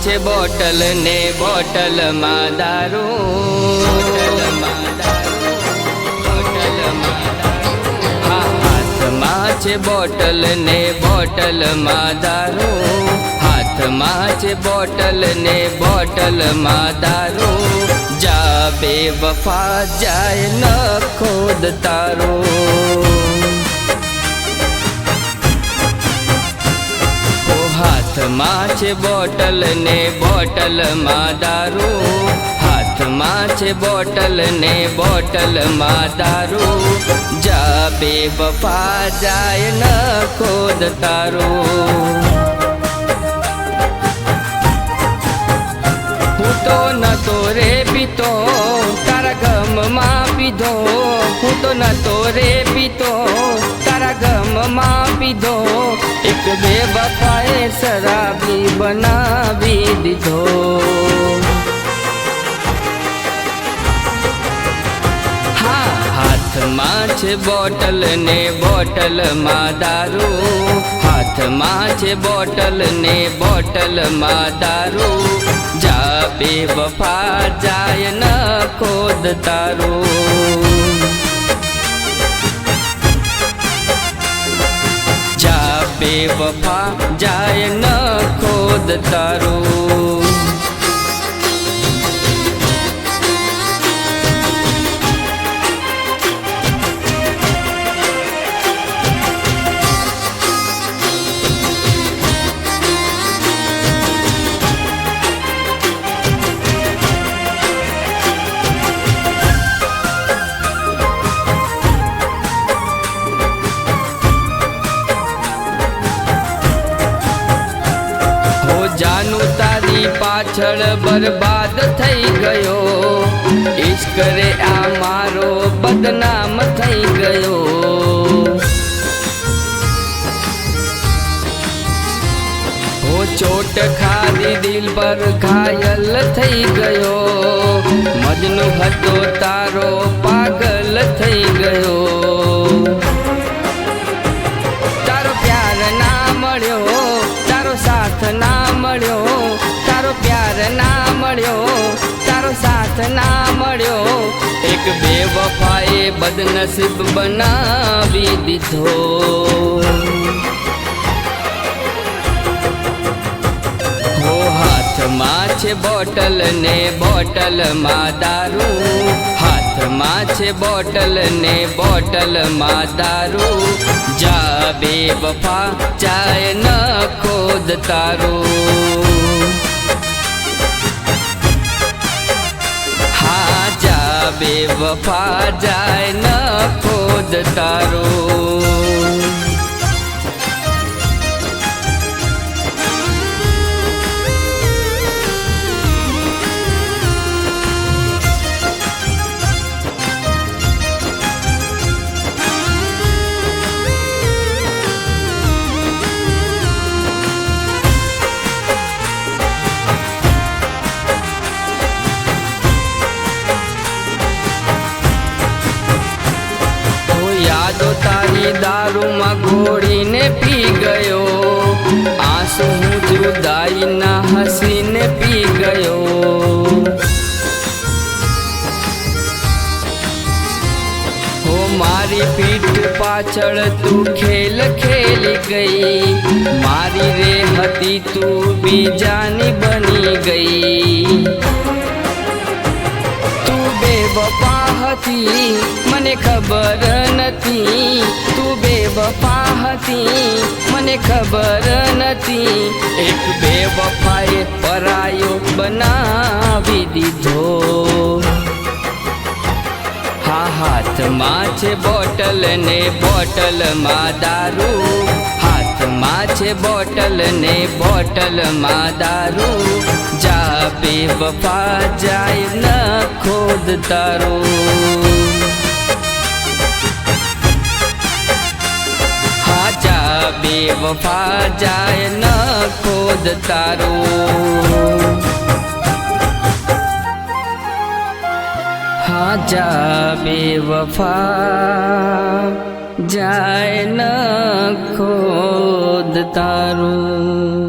છે બોટલ ને બોટલમાં દારૂ, હાથમાં છે બોટલ ને બોટલમાં દારૂ, હાથમાં છે બોટલ ને બોટલમાં દારૂ, જા બેવફા જાય ન ખોદ તારું। હાથમાં છે બોટલ ને બોટલમાં દારૂ, હાથમાં છે બોટલ ને બોટલમાં દારૂ, જા બેવફા જાય ન ખોદ તારું। હું તો નતો રે પીતો તારા ગમમાં પીધો, હું તો નતો રે પીતો તારા ગમમાં પીધો, એક બેવફાએ શરાબી બનાવી દીધો। હા, હાથમાં છે બોટલ ને બોટલમાં દારૂ, હાથમાં છે બોટલ ને બોટલમાં દારૂ, જા બેવફા જાય ન ખોદ તારું। જા બેવફા જાય ન ખોદ તારું। જાનું તારી પાછળ બરબાદ થઈ ગયો, ઇશ્ક રે આ મારો બદનામ થઈ ગયો। હો ચોટ ખાધી દિલ પર ઘાયલ થઈ ગયો, મજનુ હતો તારો પાગલ થઈ ગયો। તારો પ્યાર ના મળ્યો, તારો સાથ ના મળ્યો, તારો પ્યાર ના મળ્યો, તારો સાથ ના મળ્યો, એક બેવફાએ બદનસીબ બનાવી દીધો। હો હાથમાં છે બોટલ ને બોટલમાં દારૂ, હાથમાં છે બોટલ ને બોટલમાં દારૂ, જા બેવફા જાય ન ખોદ તારું। હા, જા બેવફા જાય ન ખોદ તારું। યાદો તારી દારૂમાં ઘોળીને પી ગયો, આંસુ હું જુદાઈના હસીને પી ગયો। હો મારી પીઠ પાછળ તું ખેલ ખેલી ગઈ, મારી રે હતી તું બીજાની બની ગઈ। તું બેવફા હતી મને ખબર નથી, તું બેવફા હતી મને ખબર નથી, એક બેવફાએ પરાયો બનાવી દીધો। હા, હાથમાં છે બોટલ ને બોટલમાં દારૂ, હાથમાં છે બોટલ ને બોટલમાં દારૂ, જા બેવફા જાય ન ખોદ તારું। હા, જા બેવફા જાય ન ખોદ તારું। हाँ जा बेवफा जाए न खोद तारू।